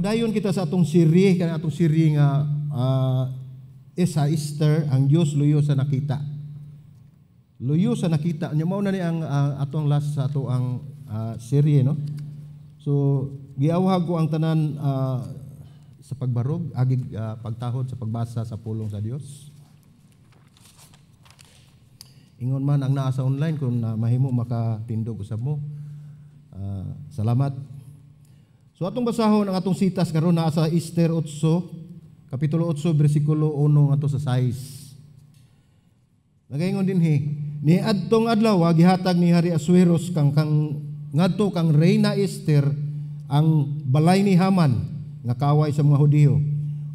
Padayon kita sa atong siri, kana atong siri nga sa Easter, ang Dios luyo sa nakita. Luyo sa nakita. Nya mao na ni ang atong last sa ato ang serye, no? So giawhag ko ang tanan sa pagbarog, agig pagtahod sa pagbasa sa pulong sa Dios. Ingon man ang naa sa online kung mahimo makatindog usab mo. Salamat. So atong basahon ang atong sitas karon naa sa Esther 8, kapitulo 8 bersikulo 1 ngadto sa 6. Nagaingon dinhi, ni adtong adlaw gihatag ni Hari Asueros kang ngadto kang Reyna Esther ang balay ni Haman nga kaway sa mga Hudiyo.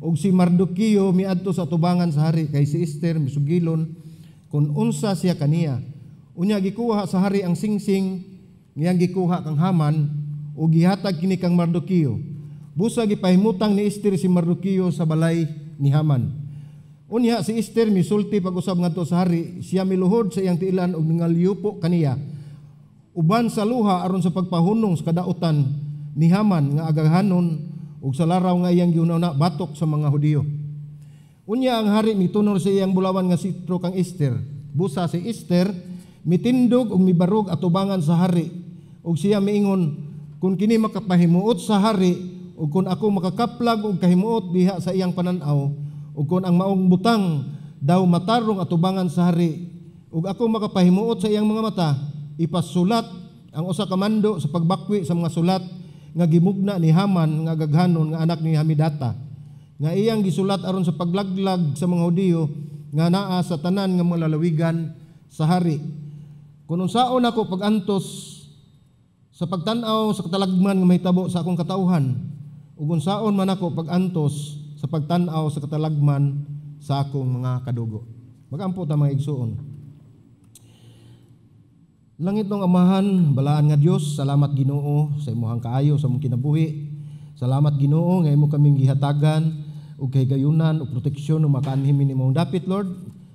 Ug si Mardoqueo miadto sa tubangan sa hari kay si Esther misugilon kung unsa siya kaniya. Unya gikuha sa hari ang singsing ngiyang gikuha kang Haman o gihatag kini kang Mardoqueo. Busa gipahimutang ni Esther si Mardoqueo sa balay ni Haman. Unya si Esther misulti pag-usab ngadto sa hari, siya miluhod sa iyang tiilan ug ningalyupo kaniya. Uban sa luha aron sa pagpahunong sa kadautan ni Haman nga agahanon ug sa laraw nga iyang giunawna batok sa mga Hudiyo. Unya ang hari mitunor sa iyang bulawan nga sitro kang Esther. Busa si Esther mitindog ug mibarog atubangan sa hari ug siya miingon, kung kini makapahimuot sa hari ug kung ako makakaplag og kahimuot diha sa iyang pananaw ug kung ang maong butang daw matarong atubangan sa hari ug ako makapahimuot sa iyang mga mata, ipasulat ang usa ka mando sa pagbakwi sa mga sulat nga gimugna ni Haman nga gaghanon nga anak ni Hamidata nga iyang gisulat aron sa paglaglag sa mga Hudiyo nga naa sa tanan nga mga lalawigan sa hari. Kung unsaon ako pagantos sa pagtan-aw sa katalagman nga mahitabo sa akong katauhan ug unsaon man ako pagantos sa pagtan-aw sa katalagman sa akong mga kadugo. Magampo ta mga igsuon. Langit ng Amahan, balaan nga Dios, salamat Ginoo sa imong kaayo sa imong kinabuhi. Salamat Ginoo nga imo kaming gihatagan ug kahigayunan ug proteksyon ug makaanhim nimong dapit Lord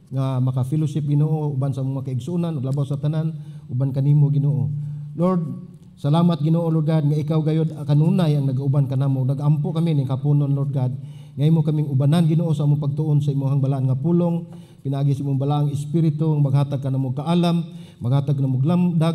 nga maka-fellowship Ginoo uban sa imong makaigsuonan ug labaw sa tanan uban kanimo Ginoo. Lord, salamat Ginoo Lord God nga ikaw gayud kanunay ang nagauban kanamo. Nagampo kami ning kapunon Lord God nga imo kaming ubanan Ginoo sa among pagtuon sa imong balaan nga pulong. Pinaagi sa imong balaang espiritu maghatag kanamo kaalam, maghatag kanamo lamdag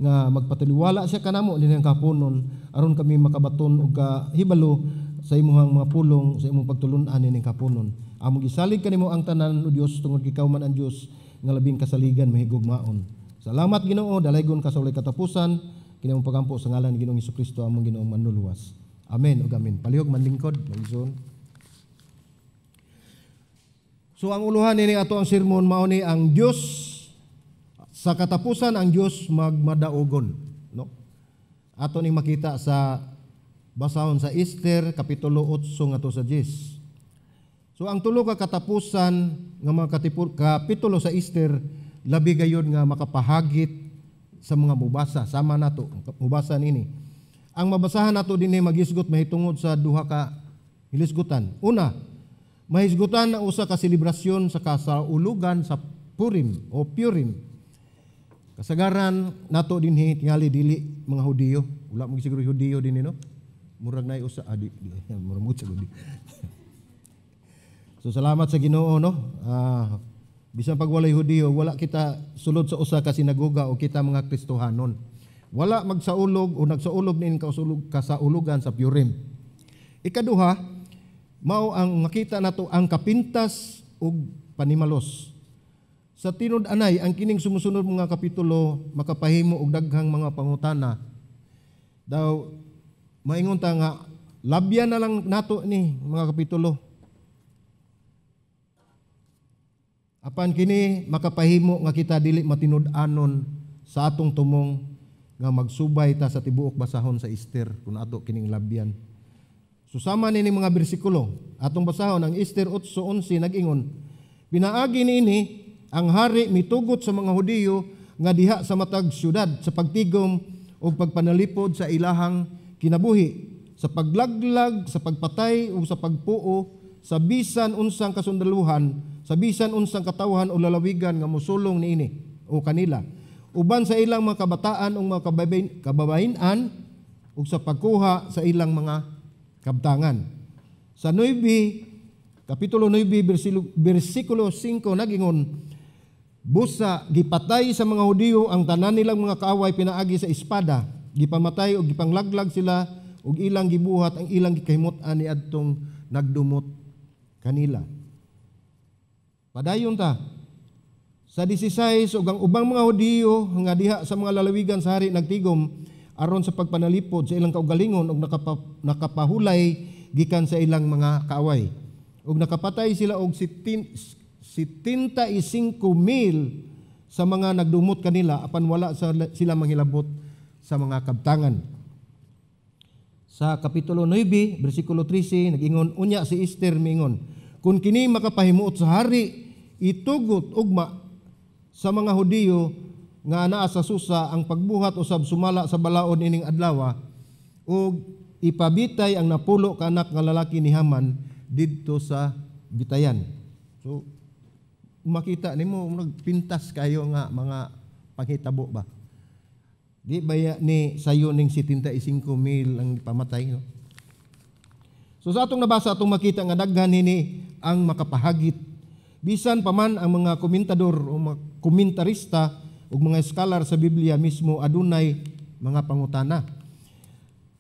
nga magpatiliwala siya kanamo nining kapunon aron kami makabaton og kahibalo sa imong mga pulong sa imong pagtulun-an nining kapunon. Among gisalig kanimo ang tanan o Dios tungod ikaw man ang Dios nga labing kasaligan mahigugmaon. Salamat Ginoo, dalaygon ka sa walay katapusan. Kinamong pagampo sa ngalan ni Ginoong Hesukristo among Ginoong manluluwas. Amen ug amen. Palihog man lingkod, magison. So ang uluhan ini ato ang sermon mao ni ang Dios sa katapusan ang Dios magmadaogon, no? Ato ning makita sa basahon sa Esther kapitulo 8 ngadto sa 10. So ang tulo ka katapusan nga mga kapitulo sa Esther labi gayud nga makapahagit sa mga mubasa sama nato mubasa nini. Ang mabasahan nato dinhi magisgot mahitungod sa duha ka hilisgutan. Una, mahisgutan ang usa ka selebrasyon sa kasaulugan sa Purim o Purim. Kasagaran nato dinhi tingali dili mga Hudiyo, wala mo siguro Hudiyo dinhi no. Murag nay usa murag mo sa Hudiyo. So salamat sa Ginoo no. Bisan pag walay Hudiyo, wala kita sulod sa usa ka sinagoga o kita mga Kristohanon. Wala magsaulog o nagsaulog nin kasaulugan sa Purim. Ikaduha, mao ang makita nato ang kapintas ug panimalos. Sa tinud anay ang kining sumusunod mga kapitulo makapahimo og daghang mga pangutana. Daw maingon ta nga labyan na lang nato ni mga kapitulo. Apan kini makapahimo nga kita dili matinud-anon sa atong tumong nga magsubay ta sa tibuok basahon sa Esther kun ato kining labyan. Susama nini mga bersikulo atong basahon ang Esther 8:11 nag-ingon, pinaagi niini ang hari mitugot sa mga Hudiyo nga diha sa matag syudad sa pagtigom o pagpanalipod sa ilahang kinabuhi, sa paglaglag, sa pagpatay o sa pagpuo, sa bisan unsang kasundaluhan, sa bisan unsang katawhan o lalawigan nga mosulong niini o kanila, uban sa ilang mga kabataan o mga kababain-an ug sa pagkuha sa ilang mga kabtangan. Sa 9, Kapitulo 9, versikulo 5, nagingon, busa, gipatay sa mga Hudiyo ang tanan nilang mga kaaway pinaagi sa espada, gipamatay o gipanglaglag sila, ug ilang gibuhat ang ilang gikahimut-an ni adtong nagdumot kanila. Padayon ta, sa 16, ug ang ubang mga Hudiyo nga diha sa mga lalawigan sa hari nagtigom aron sa pagpanalipod sa ilang kaugalingon ug nakapahulay gikan sa ilang mga kaaway. Ug nakapatay sila og 75,000 sa mga nagdumot kanila apan wala sila manghilabot sa mga kabtangan. Sa Kapitulo 9, versikulo 13, nag-ingon, unya si Esther mingon, kung kini makapahimuot sa hari, itugot ugma sa mga Hudiyo nga naa sa Susa ang pagbuhat usab sumala sa balaod ining adlaw ug ipabitay ang napulo ka anak nga lalaki ni Haman didto sa bitayan. So makita nimo nagpintas kayo nga mga panghitabo ba? Di baya ni sayo ning 75,000 ang pamatay, no? So sa atong nabasa atong makita nga daghan nini ang makapahagit. Bisan pa man ang mga komentador o mga komentarista o mga scholar sa Biblia mismo adunay mga pangutana.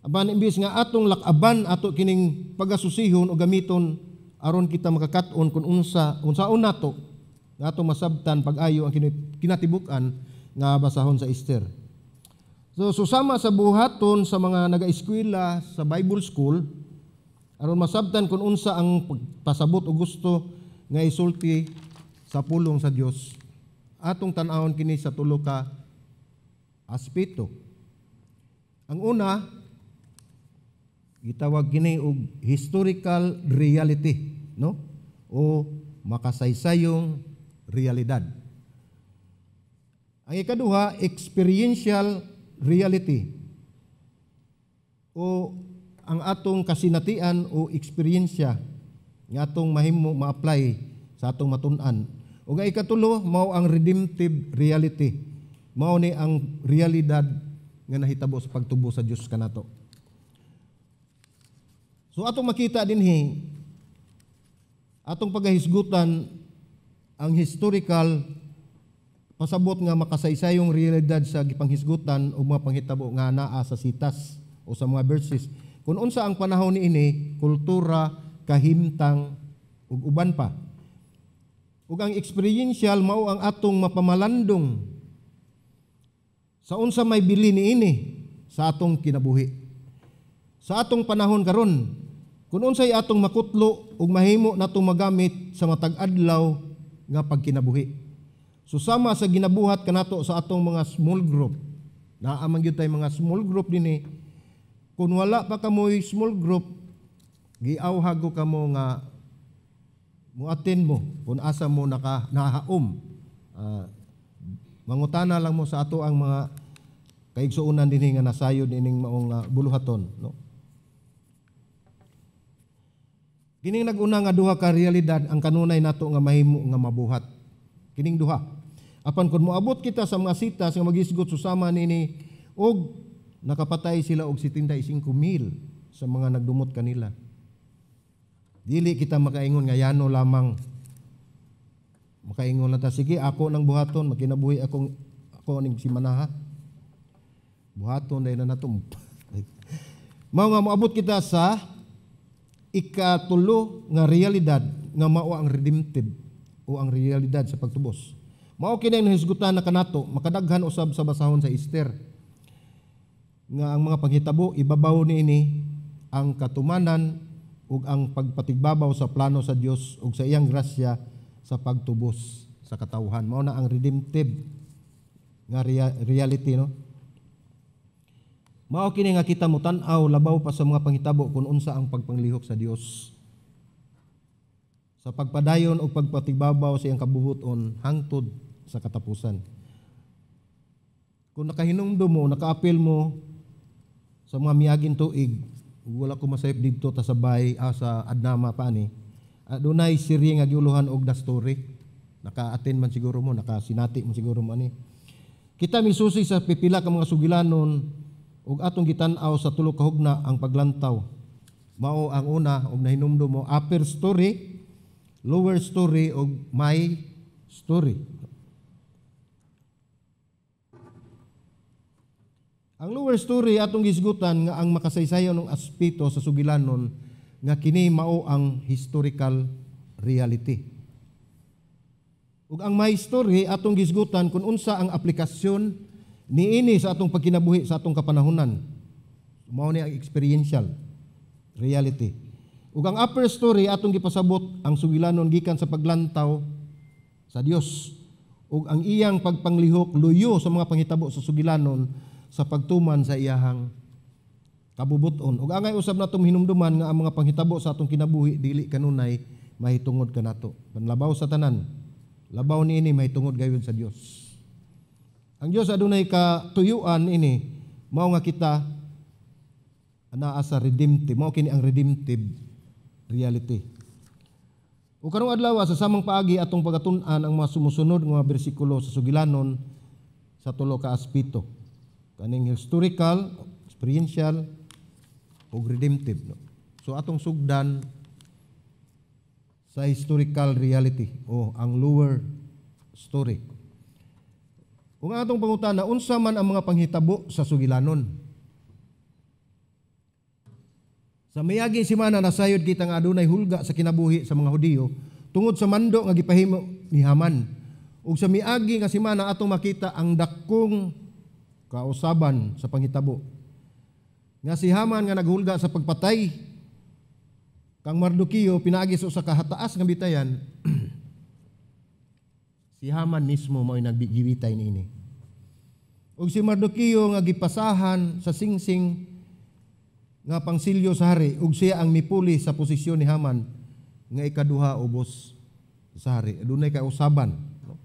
Aban imbis nga atong lakaban ato kining pagasusihon o gamiton aron kita makakat-on kung unsaon nato nga atong masabtan pag-ayo ang kinatibuk-an nga basahon sa Esther. So susama sa buhaton sa mga naga-eskwela sa Bible School aron masabtan kung unsa ang pasabot o gusto nga isulti sa pulong sa Dios. Atong tan-awon kini sa tulo ka aspeto. Ang una, gitawag kini og historical reality, no? O makasaysayong realidad. Ang ikaduha, experiential reality o ang atong kasinatian o eksperyensya nga atong mahimo ma-apply sa atong matun-an. O nga ikatulo, mao ang redemptive reality. Mao ni ang realidad nga nahitabo sa pagtubo sa Dios kanato. So atong makita dinhi atong pagahisgutan ang historical pasabot nga makasaysayong realidad sa gipanghisgutan o mga panghitabo nga naa sa sitas o sa mga verses. Kung unsa ang panahon niini, kultura, kahimtang ug uban pa. Ug ang experiential mao ang atong mapamalandong sa unsa may bili niini sa atong kinabuhi. Sa atong panahon karon, kung unsay atong makutlo ug mahimo natong magamit sa matag adlaw nga pagkinabuhi. Susama sa ginabuhat kanato sa atong mga small group. Naamang gyud tay mga small group dinhi. Kung wala pa kamoy small group, giawhag ko kamo nga muatin mo kung asa mo nahaom. Mangutana lang mo sa ato ang mga kaigsuonan dinhi nga nasayod ining maong buluhaton, no? Kining nag-una nga duha ka realidad ang kanunay nato nga mahimo nga mabuhat. Kining duha. Apan kung moabot kita sa mga sitas nga magisgot susama nini og nakapatay sila og 75,000 sa mga nagdumot kanila. Dili kita makaingon nga yano lamang. Makaingon na ta, sige ako nang buhaton, makinabuhi ako ning simanaha. Buhaton dahil na nato. Mao nga moabot kita sa ikatulo nga realidad nga mao ang redemptive o ang realidad sa pagtubos. Mao kini ang hisgutan na kanato makadaghan usab sa basahon sa Esther nga ang mga panghitabo ibabaw niini ang katumanan ug ang pagpatigbabaw sa plano sa Dios ug sa iyang grasya sa pagtubos sa katawhan. Mao na ang redemptive nga reality, no? Mao kini nga kita mo tan-aw labaw pa sa mga panghitabo kung unsa ang pagpanglihok sa Dios sa pagpadayon o pagpatigbabaw sa iyang kabubuton hangtod sa katapusan. Kung nakahinumdum mo, nakaapil mo sa mga miaging tuig, wala ko masayip dito ta sa bay sa Adnama pa ni. Dunay siri nga giuluhan og the story. Naka-attend man siguro mo, nakasinati man siguro mo ani. Kita misusi sa pipila ka mga sugilanon ug atong gitan-aw sa tulo ka hugna ang paglantaw. Mao ang una og nahinumdum mo upper story, lower story og my story. Ang lower story atong gisgutan nga ang makasaysayon ng aspeto sa sugilanon nga kini mao ang historical reality. Ug ang my story atong gisgutan kung unsa ang aplikasyon niini sa atong pagkinabuhi sa atong kapanahunan. Mao ni ang experiential reality. Ug ang upper story atong gipasabot ang sugilanon gikan sa paglantaw sa Dios ug ang iyang pagpanglihok luyo sa mga panghitabo sa sugilanon sa pagtuman sa iyahang kabubuton. Ug angay usab natong hinumduman nga ang mga panghitabo sa atong kinabuhi dili kanunay mahitungod kanato. Panlabaw sa tanan. Labaw niini mahitungod gayud sa Dios. Ang Dios adunay katuyuan ini mao nga kita anaa sa redemptive, mao kini ang redemptive reality. O karong adlaw sa samang paagi atong pagatun-an ang mga sumusunod nga mga bersikulo sa sugilanon sa tulo ka aspeto. Kaning historical, experiential ug redemptive. No? So atong sugdan sa historical reality o ang lower story. Kung atong pangutana, unsa man ang mga panghitabo sa sugilanon? Sa miaging semana nasayod kita nga adunay hulga sa kinabuhi sa mga Hudiyo tungod sa mando nga gipahimo ni Haman. Ug sa miagi nga semana atong makita ang dakong kausaban sa panghitabo. Nga si Haman nga naghulga sa pagpatay kang Mardoqueo pinaagi sa usa ka hataas nga bitayan. Si Haman mismo mao'y nagbigibitay niini. Ug si Mardoqueo nga gipasahan sa singsing nga pangsilyo sa hari ug siya ang mipuli sa posisyon ni Haman nga ikaduha ubos sa hari. Adunay kay usaban, no?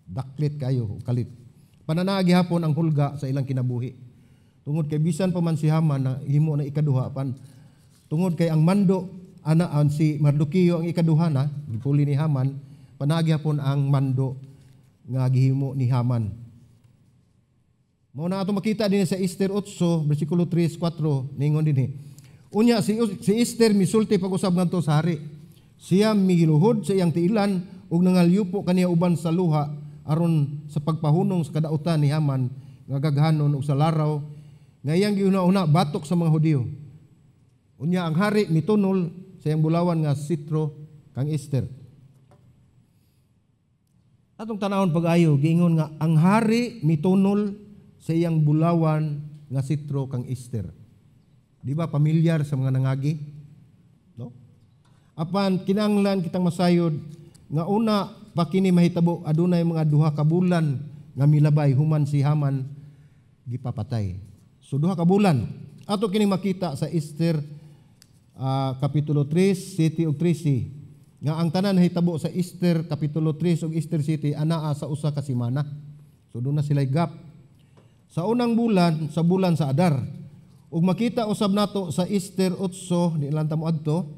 Daklit kayo, kalit. Pananaagi hapon ang hulga sa ilang kinabuhi. Tungod kay bisan pa man si Haman na himo na ikaduha pan tungod kay ang mando anaan si Mardoqueo ang ikaduha na gipuli ni Haman, panagi hapon ang mando nga gihimo ni Haman. Mao na ato makita din sa Esther 8 bersikulo 3-4 ningon dinhi. Unya si Esther misulti pag-usab ngadto sa hari. Siya migiluhod sa iyang tiilan ug nangalyupo kaniya uban sa luha aron sa pagpahunong sa kadautan ni Haman nga gaghanon ug sa laraw nga iyang giuna-una batok sa mga Hudiyo. Unya ang hari mitunol sa iyang bulawan nga sitro kang Esther. Atong tanawon pag-ayo giingon nga ang hari mitunol sa iyang bulawan nga sitro kang Esther. Di ba pamilyar sa mga nangagi? No? Apan kinahanglan kitang masayod nga una pa kini mahitabo adunay mga duha ka bulan nga milabay human si Haman gipapatay. So duha ka bulan ato kini makita sa Esther kapitulo 3, 7 ug 13 nga ang tanan nahitabo sa Esther kapitulo 3 ug Esther 7 anaa sa usa ka semana. So doon na sila gap. Sa unang bulan, sa bulan sa Adar. Ug makita usab nato sa Esther 8 di lang ta moadto.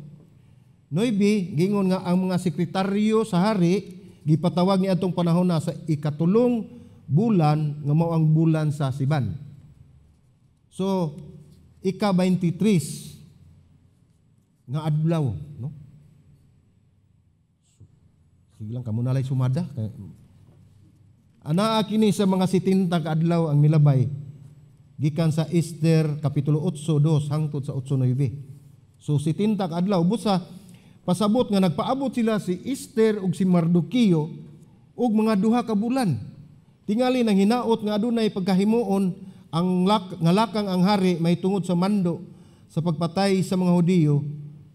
9 gingon nga ang mga sekretaryo sa hari gipatawag ni atong panahon na sa ikatulong bulan nga mao ang bulan sa Siban. So ika-23 nga adlaw, no? Sige lang kamo nalay sumada. Anaa kini sa mga 70 ka adlaw ang milabay gikan sa Esther kapitulo 8:2 hangtod sa 8:9. So 70 ka adlaw busa pasabot nga nagpaabot sila si Esther ug si Mardoqueo ug mga duha ka bulan. Tingali nang hinaot nga adunay pagkahimuon ang lakang ang hari may tungod sa mando sa pagpatay sa mga Hudiyo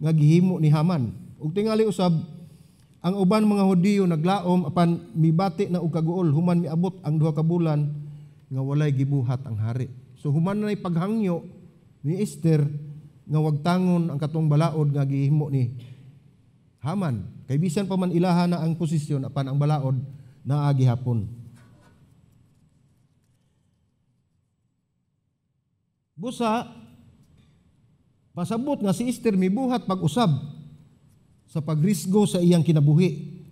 nga gihimo ni Haman. Ug tingali usab ang uban mga Hudiyo naglaom apan mibati na og kaguol human miabot ang duha ka bulan nga walay gibuhat ang hari. So human na paghangyo ni Esther nga wagtangon ang katong balaod nga gihimo ni Haman. Kay bisan pa man ilaha na ang posisyon apan ang balaod naa gihapon. Busa pasabot nga si Esther mibuhat pag-usab sa pagrisgo sa iyang kinabuhi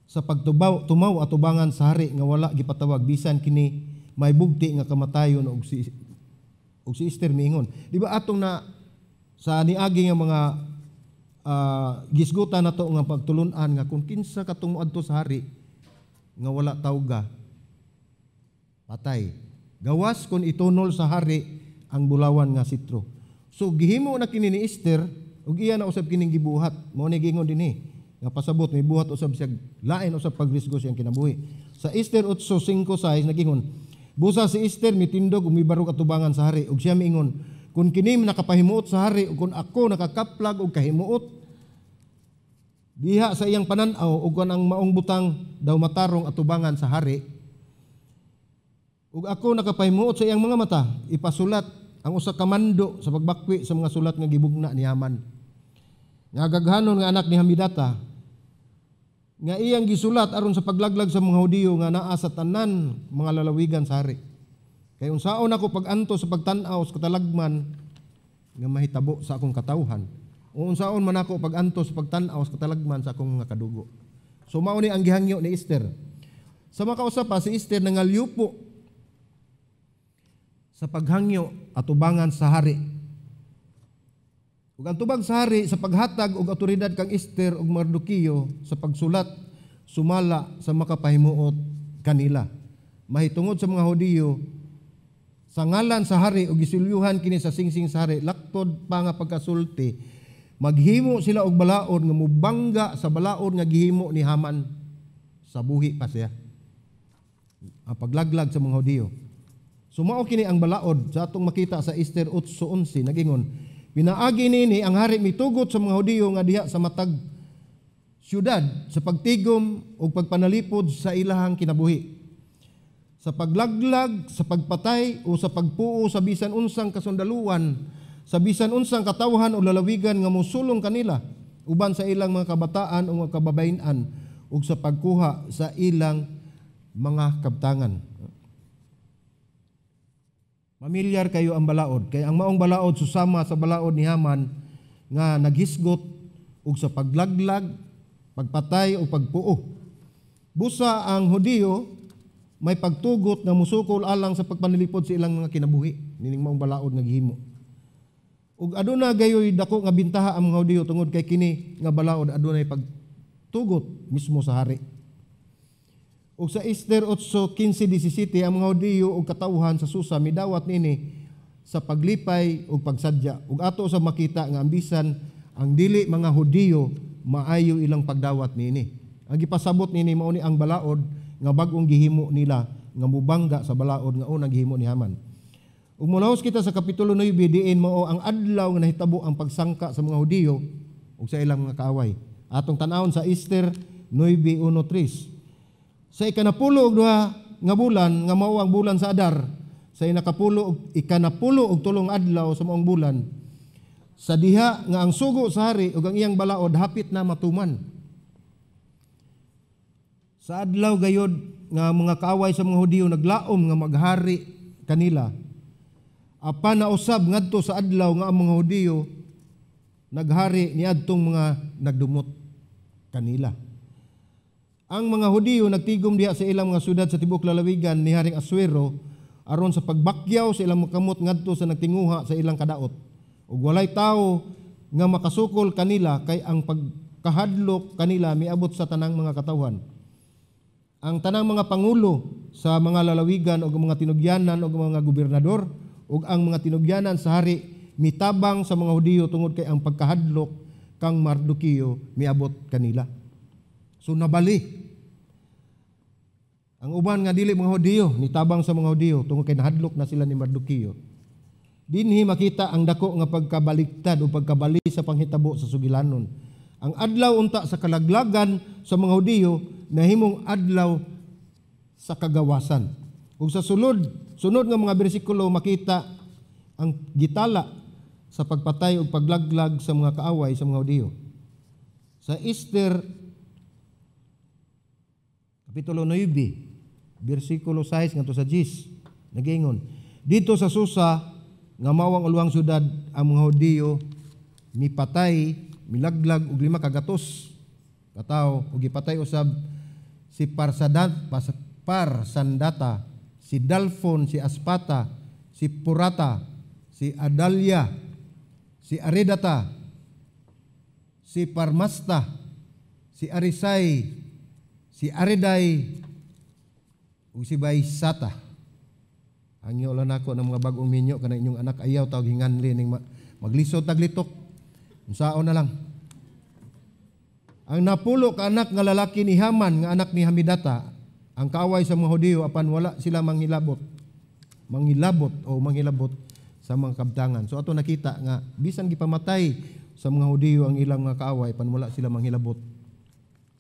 sa tumaw atubangan sa hari nga wala gipatawag bisan kini may bugti nga kamatayon og si Esther miingon. Di ba atong na sa niagi nga mga gisgutan nato nga pagtulunan nga kung kinsa katong moadto sa hari nga wala tawga, patay. Gawas kung itunol sa hari ang bulawan nga sitro. So gihimo na kini ni Esther ug iya na usab kining gibuhat. Mao ni gingon dinhi nga pasabot may buhat usab siya lain usab pagrisgo siyang kinabuhi. Sa Esther 8:5-6 nagingon, busa si Esther mitindog ug mibarog atubangan sa hari ug siya miingon, kung kini nakapahimuot sa hari ug kung ako nakakaplag og kahimuot diha sa iyang panan-aw ug kun ang maong butang daw matarong atubangan sa hari ug ako nakapahimuot sa iyang mga mata, ipasulat ang usa ka mando sa pagbakwi sa mga sulat nga gibugna ni Haman. Nga gaghanon nga anak ni Hamidata nga iyang gisulat aron sa paglaglag sa mga Hudiyo nga naa sa tanan mga lalawigan sa hari. Kay unsaon ako pag-anto sa pagtan-aw sa katalagman nga mahitabo sa akong katawhan. O unsaon man ako pag-anto sa pagtan-aw sa katalagman sa akong mga kadugo. So mao ni ang gihangyo ni Esther. Sa makausa pa si Esther nangalyupo sa paghangyo at tubangan sa hari. Ug ang tubag sa hari sa paghatag og awtoridad kang Esther ug Mardoqueo sa pagsulat sumala sa makapahimuot kanila. Mahitungod sa mga Hudiyo sa ngalan sa hari ug gisulyuhan kini sa singsing sa hari laktod pa nga pagkasulti maghimo sila og balaod nga mubangga sa balaod nga gihimo ni Haman sa buhi pa siya. Ang paglaglag sa mga Hudiyo. Sumao kini ang balaod sa atong makita sa Esther 8:11 nagingon, pinaagi nini ang hari mitugot sa mga Hudiyo nga diha sa matag syudad sa pagtigom o pagpanalipod sa ilahang kinabuhi. Sa paglaglag, sa pagpatay o sa pagpuo sa bisan unsang kasundaluan, sa bisan unsang katawhan o lalawigan nga musulong kanila uban sa ilang mga kabataan o mga kababayen-an ug sa pagkuha sa ilang mga kabtangan. Pamilyar kayo ang balaod, kay ang maong balaod susama sa balaod ni Haman nga naghisgot ug sa paglaglag, pagpatay o pagpuo. Busa ang Hudiyo may pagtugot nga musukol alang sa pagpanilipod sa ilang mga kinabuhi, nining maong balaod nga gihimo. Ug aduna gayoy dako nga bintaha ang mga Hudiyo tungod kay kini nga balaod adunay pagtugot mismo sa hari. Ug sa Esther 8:15-17 ang mga Hudiyo ug katawhan sa Susa midawat nini sa paglipay ug pagsadya. Ug ato sa makita nga ambisan ang dili mga Hudiyo maayo ilang pagdawat nini. Ang gipasabot nini mao ni ang balaod nga bag-ong gihimo nila nga mubangga sa balaod nga unang gihimo ni Haman. Ug molahos kita sa kapitulo 9 diin mao ang adlaw nga nahitabo ang pagsangka sa mga Hudiyo ug sa ilang mga kaaway. Atong tan-awon sa Esther 9:1-3. Sa ikanapulo og duha nga bulan nga mao ang bulan sa Adar, sa ikanapulo og tulong adlaw sa maong bulan, sa diha nga ang sugo sa hari ug ang iyang balaod hapit na matuman. Sa adlaw gayod nga mga kaaway sa mga Hudiyo naglaom nga maghari kanila. Apan nausab ngadto sa adlaw nga ang mga Hudiyo naghari niadtong mga nagdumot kanila. Ang mga Hudiyo nagtigom diha sa ilang mga syudad sa tibok lalawigan ni Haring Asuero aron sa pagbakyaw sa ilang makamot ngadto sa nagtinguha sa ilang kadaot. Ug walay tawo nga makasukol kanila kay ang pagkahadlok kanila miabot sa tanang mga katawhan. Ang tanang mga pangulo sa mga lalawigan ug mga tinugyanan ug mga gobernador ug ang mga tinugyanan sa hari mitabang sa mga Hudiyo tungod kay ang pagkahadlok kang Mardoqueo miabot kanila. So nabali. Ang uban nga dili mga Hudiyo nitabang sa mga Hudiyo tungod kay nahadlok na sila ni Mardoqueo. Dinhi makita ang dako nga pagkabaliktad o pagkabali sa panghitabo sa sugilanon. Ang adlaw unta sa kalaglagan sa mga Hudiyo nahimong adlaw sa kagawasan. Ug sa sunod nga mga bersikulo makita ang gitala sa pagpatay o paglaglag sa mga kaaway sa mga Hudiyo. Sa Esther Kapitulo 9, versikulo 6 ngadto sa 10, nagingon, dito sa Susa nga mawang ulwang syudad ang mga Hudiyo mipatay, milaglag og 5 kagatos katawo ug gipatay usab si Parsandata, si Dalfon, si Aspata, si Purata, si Adalia, si Aridata, si Parmasta, si Arisay, si Ariday, ug si Baysata. Angyo lang nako ng mga bagong minyo kana inyong anak ayaw tawag hinganli ning maglisod taglitok. Unsaon na lang. Ang napulo ka anak nga lalaki ni Haman nga anak ni Hamidata, ang kaaway sa mga Hudiyo apan wala sila manghilabot sa mga kabtangan. So ato nakita nga bisan gipamatay sa mga Hudiyo ang ilang mga kaaway apan wala sila manghilabot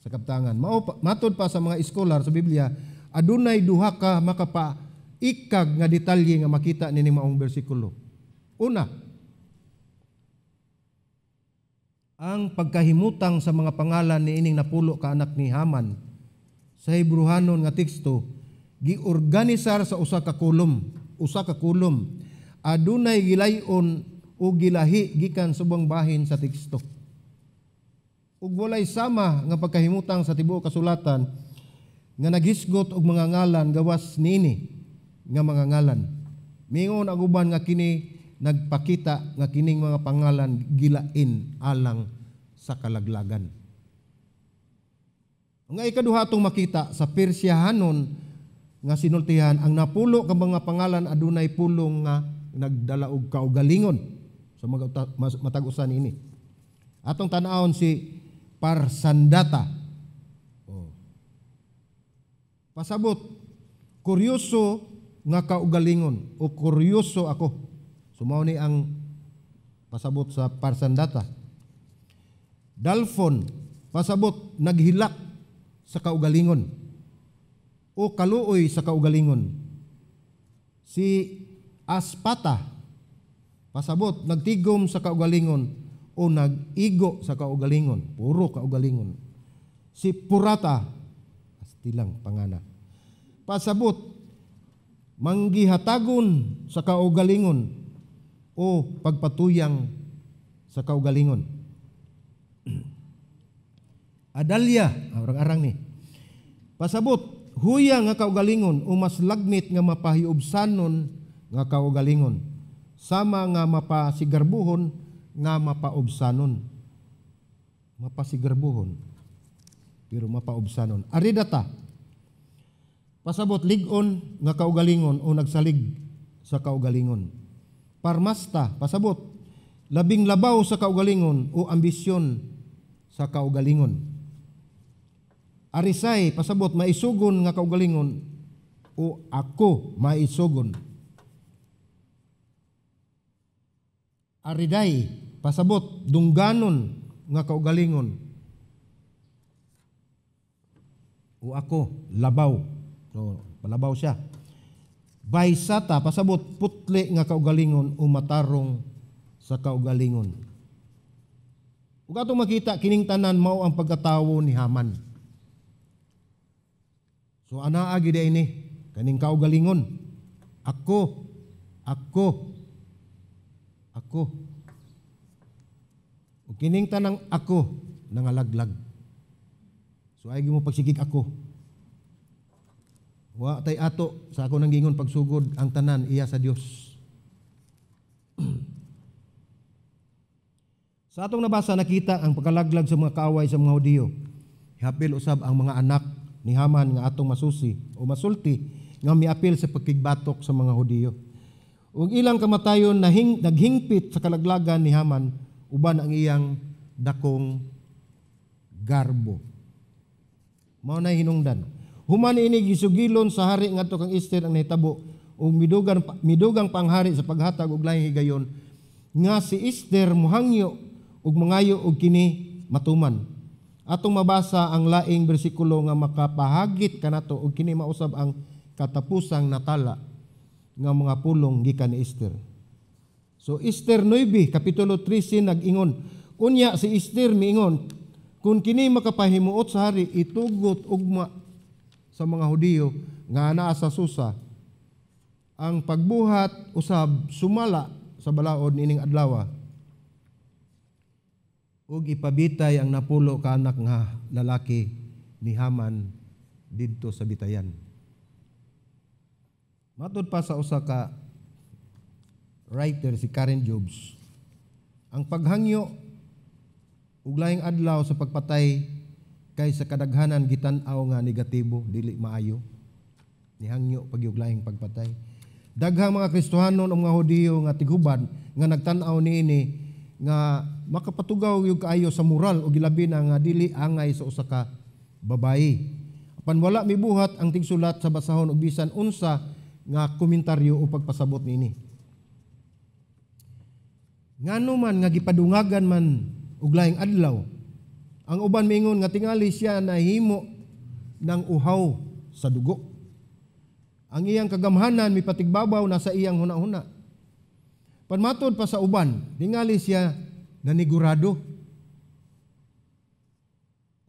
sa kabtangan. Matod pa sa mga iskolar sa Biblia, adunay duha ka makapaikag nga detalye nga makita nining maong bersikulo. Una, ang pagkahimutang sa mga pangalan ni ining napulo ka anak ni Haman sa Hebrehanon nga teksto giorganisar sa usa ka kolum. Adunay gilayon o gilahi gikan subang bahin sa teksto. Ug walay sama nga pagkahimutang sa tibuok kasulatan nga naghisgot og mga ngalan gawas niini nga mga ngalan. Mingon ang uban nga kini nagpakita nga kining mga pangalan gilain alang sa kalaglagan. Nga ikaduha atong makita sa Persyahanon nga sinultihan ang napulo ka mga pangalan adunay pulong nga nagdala og kaugalingon sa matag-usan ini. Atong tan-awon si Parsandata. Pasabot kuryoso nga kaugalingon o kuryoso ako. Sumaw ni ang pasabot sa Parsandata. Dalphon, pasabot naghilak sa kaugalingon o kaluoy sa kaugalingon. Si Aspata, pasabot nagtigom sa kaugalingon o nag-igo sa kaugalingon, puro kaugalingon. Si Purata, astilang pangana, pasabot manggihatagon sa kaugalingon o pagpatuyang sa kaugalingon. Adalia, arang-arang ni. Pasabot, huyang nga kaugalingon o mas lagmit nga mapahiubsanon nga kaugalingon. Sama nga mapasigarbuhon nga mapaubsanon. Mapasigarbuhon, pero mapaubsanon. Aridata, pasabot ligon nga kaugalingon o nagsalig sa kaugalingon. Parmasta, pasabot labing labaw sa kaugalingon o ambisyon sa kaugalingon. Arisay, pasabot maisugon nga kaugalingon o ako maisugon. Ariday, pasabot dungganon nga kaugalingon o ako labaw. So, palabaw siya. Baysata, pasabot putli nga kaugalingon o matarong sa kaugalingon. Ug atong makita kining tanan mao ang pagkatawo ni Haman. So anaa gid ini kaning kaugalingon. Ako. Ug kining tanang ako nangalaglag. So ay mo pagsigig ako. Wa tay ato sa ako nang gingon pagsugod ang tanan iya sa Dios. Sa atong nabasa nakita ang pagkalaglag sa mga kaaway sa mga Hudiyo. Hapil usab ang mga anak ni Haman nga atong masusi o masulti nga miapil sa pagkigbatok sa mga Hudiyo. Ug ilang kamatayon naghingpit sa kalaglagan ni Haman uban ang iyang dakong garbo. Mao na hinungdan. Human ini gisugilon sa hari ngadto kang Esther ang nahitabo ug midugang panghari sa paghatag og laing higayon nga si Esther muhangyo ug mangayo og kini matuman. Atong mabasa ang laing bersikulo nga makapahagit kanato og kini mausab ang katapusang natala nga mga pulong gikan ni Esther. So Esther 9 kapitulo 13 nag-ingon, unya si Esther miingon, kung kini makapahimuot sa hari itugot ugma sa mga Hudiyo nga anaa sa Susa, ang pagbuhat usab sumala sa balaod nining adlaw ug ipabitay ang napulo ka anak nga lalaki ni Haman didto sa bitayan. Matod pa sa usa ka writer si Karen Jobs, Ang paghangyo ug laing adlaw sa pagpatay kay sa kadaghanan gitan-aw nga negatibo, dili maayo. Nihangyo pagyug laing pagpatay. Daghang mga Kristohanon o mga Hudiyo nga tigubad nga nagtan-aw niini nga makapatugaw yung kaayo sa moral o gilabi na nga dili angay sa usa ka babayi. Apan wala mibuhat ang tigsulat sa basahon og bisan unsa nga komentaryo o pagpasabot niini. Ngano man nga gipadungagan man og laing adlaw, ang uban miingon nga tingali siya nahimo ng uhaw sa dugo. Ang iyang kagamhanan mipatigbabaw na sa iyang huna-huna. Panmatod pa sa uban, tingali siya nanigurado.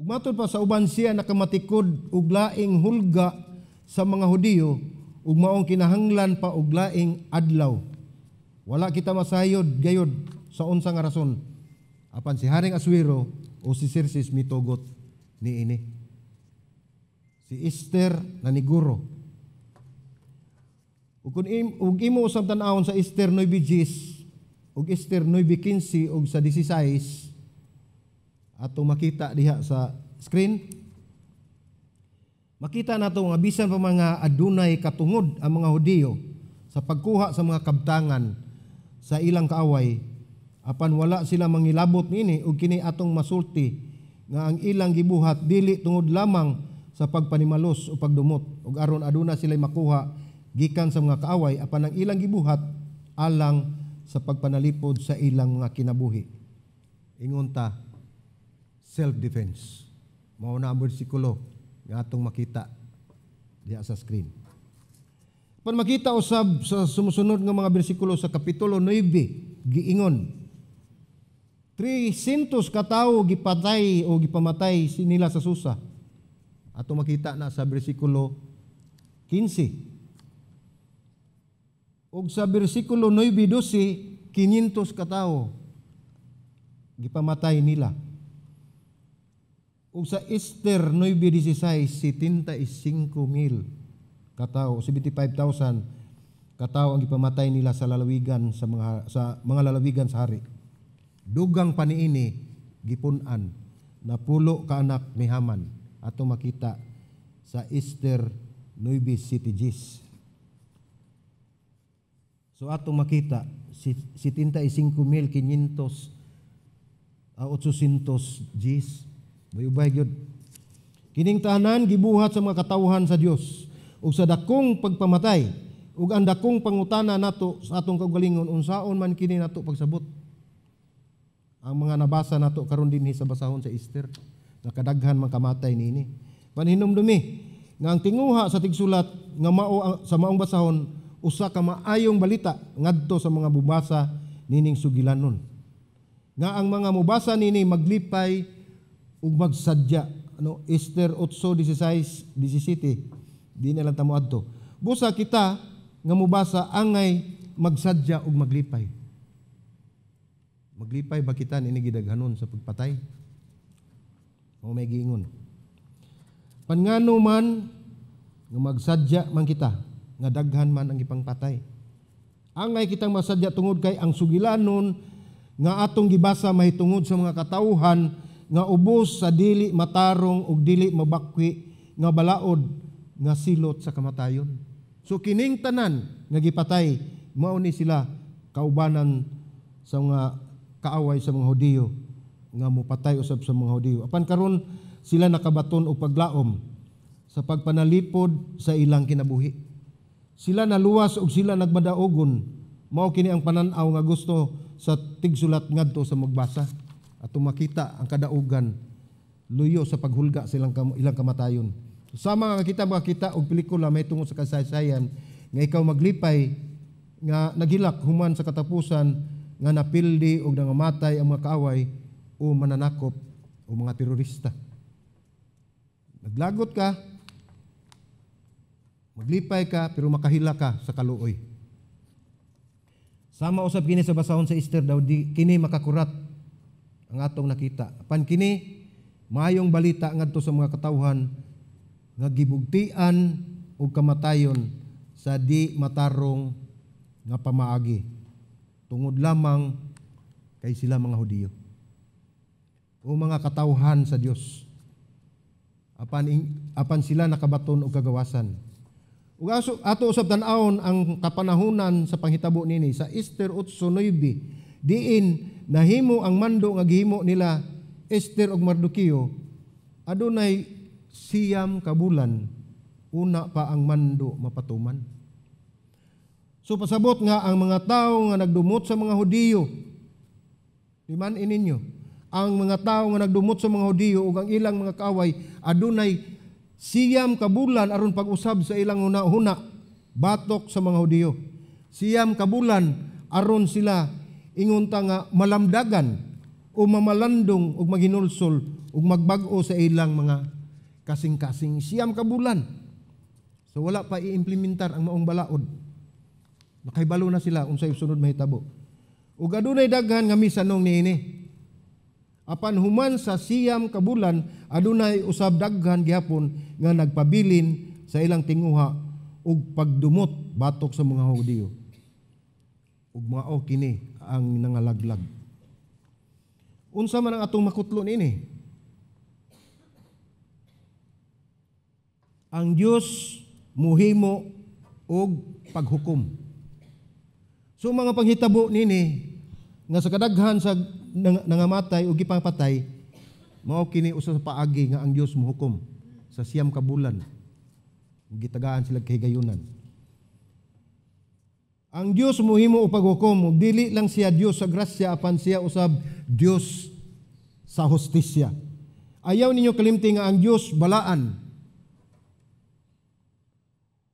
Ug matod pa sa uban siya nakamatikod og laing hulga sa mga Hudiyo ug maong kinahanglan pa og laing adlaw. Wala kita masayod gayod sa unsa nga rason. Apan si Haring Asuero o si Xerxes mitugot niini. Si Esther naniguro. Ug imo usab tan-awon sa Esther 9:10 ug Esther 9:15 ug sa 16 ato makita diha sa screen. Makita nato nga bisan pa mga adunay katungod ang mga Hudiyo sa pagkuha sa mga kabtangan sa ilang kaaway, apan wala sila mangilabot niini ug kini atong masulti nga ang ilang gibuhat dili tungod lamang sa pagpanimalos o pagdumot ug aron aduna sila makuha gikan sa mga kaaway, apan ang ilang gibuhat alang sa pagpanalipod sa ilang mga kinabuhi. Ingon ta, self-defense. Mao na ang bersikulo nga atong makita diha sa screen. Apan makita usab sa sumusunod nga mga bersikulo sa kapitulo 9, giingon 300 ka tawo gipatay o gipamatay nila sa Susa. Ato makita na sa bersikulo 15. Og sa bersikulo 9:12, 500 ka tawo gipamatay nila. Og sa Esther 9:16, 75,000 ka tawo, 75,000 ka tawo ang gipamatay nila sa lalawigan sa mga lalawigan sa hari. Dugang paniini gipun-an na pulo ka anak ni Haman. Ato makita sa Esther 9:7. So atong makita 75,500 800 Gs. Bayubay gyud. Kining tahanan gibuhat sa mga katawhan sa Dios ug sa dakong pagpamatay ug ang dakong pangutana nato sa atong kaugalingon unsaon man kini nato pagsabot. Ang mga nabasa nato karon dinhi sa basahon sa Esther nakadaghan man kamatay niini. Panhinumdumi nga ang tinguha sa tigsulat nga mao sa maong basahon usa ka maayong balita ngadto sa mga mubasa nining sugilanon. Nga ang mga mubasa nini maglipay ug magsadya. Esther 8:16-17 di na lang tamo adto. Busa kita nga mubasa angay magsadya ug maglipay. Maglipay ba kita nini gidaghanon sa pagpatay? O may giingon. Pangano man nga magsadya man kita nga daghan man ang ipangpatay. Angay kitang masadya tungod kay ang sugilanon nga atong gibasa mahitungod sa mga katawhan nga ubos sa dili matarong ug dili mabakwi nga balaod nga silot sa kamatayon. So kining tanan nga gipatay mao ni sila kaubanan sa mga kaaway sa mga Hudiyo nga mopatay usab sa mga Hudiyo. Apan karon sila nakabaton og paglaom sa pagpanalipod sa ilang kinabuhi. Sila naluwas ug sila nagmadaogon. Mao kini ang panan-aw nga gusto sa tigsulat ngadto sa magbasa. Atong makita ang kadaugan luyo sa paghulga sa ilang kamatayon. Sama nga kita makita og pelikula may tungod sa kasaysayan nga ikaw maglipay nga nagilak human sa katapusan nga napildi og nangamatay ang mga kaaway o mananakop o mga terorista. Naglagot ka, maglipay ka, pero makahila ka sa kaluoy. Sama usab kini sa basahon sa Esther daw, di kini makakurat ang atong nakita. Apan kini, maayong balita ngadto sa mga katawhan nga gibugtian o kamatayon sa di matarong nga pamaagi. Tungod lamang kay sila mga Hudiyo. O mga katawhan sa Dios. Apan sila nakabaton og kagawasan. Ug ato usab tan-awon ang kapanahunan sa panghitabo nini sa Esther 8:9 diin nahimo ang mando nga gihimo nila Esther ug Mardukio adunay siyam ka bulan una pa ang mando mapatuman. So pasabot nga ang mga tawo nga nagdumot sa mga Hudiyo, liman ininyo, ang mga tawo nga nagdumot sa mga Hudiyo ug ang ilang mga kaaway adunay siyam ka bulan aron pag-usab sa ilang huna-huna batok sa mga Hudiyo. Siyam ka bulan aron sila ingunta nga malamdagan o mamalandong ug maghinulsol ug magbag-o sa ilang mga kasing-kasing. Siyam ka bulan. So wala pa i-implementar ang maong balaod. Nakahibalo na sila unsay sunod mahitabo. Ug adunay daghan nga misanong niini. Apan human sa siyam ka bulan adunay usab daghan gihapon nga nagpabilin sa ilang tinguha ug pagdumot batok sa mga Hudiyo. Ug mao kini ang nangalaglag. Unsa man ang atong makutlo nini? Ang Dios muhimo og paghukom. So mga panghitabo nini nga sa kadaghan sa nangamatay o gipapatay, mao kini usa sa paagi nga ang Dios mohukom sa siyam ka bulan. Gitagaan sila kahigayunan. Ang Dios mohimo og paghukom, dili lang siya Dios sa grasya apan siya usab Dios sa hustisya. Ayaw ninyo kalimti nga ang Dios balaan.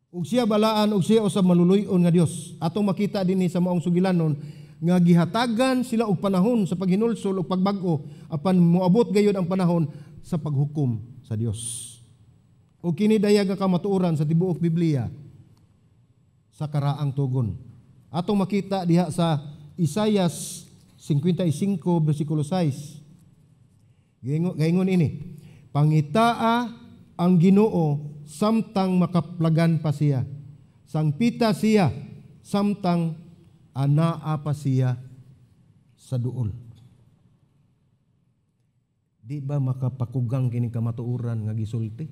Ug siya balaan ug siya usab maluluy-on nga Dios. Atong makita dinhi sa maong sugilanon nga gihatagan sila og panahon sa paghinulsol ug pagbag-o apan moabot gayud ang panahon sa paghukom sa Dios. O kini dayag nga kamatuoran sa tibuok Biblia sa karaang tugon. Atong makita diha sa Isaias 55 bersikulo 6. Gaingon ini, pangitaa ang Ginoo samtang makaplagan pa siya. Sangpita siya samtang anaa pa siya sa duol. Di ba makapakugang kini kamatuoran nga gisulti?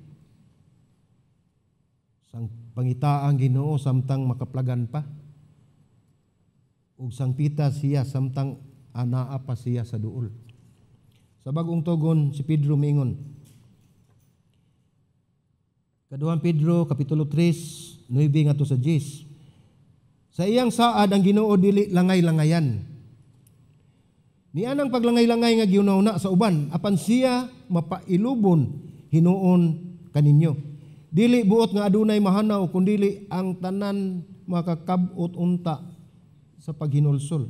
Sang pangitaang Ginoo samtang makaplagan pa. Ug sangpita siya samtang anaa pa siya sa duol. Sa bagong tugon si Pedro mingon. Kaduhang Pedro kapitulo 3 9 ngadto sa 10. Sa iyang saad ang Ginoo dili langay-langayan. Nianang paglangay-langay nga giuna-una sa uban, apan siya mapailubon hinuon kaninyo. Dili buot nga adunay mahanaw kundili ang tanan makakabot unta sa paghinulsol.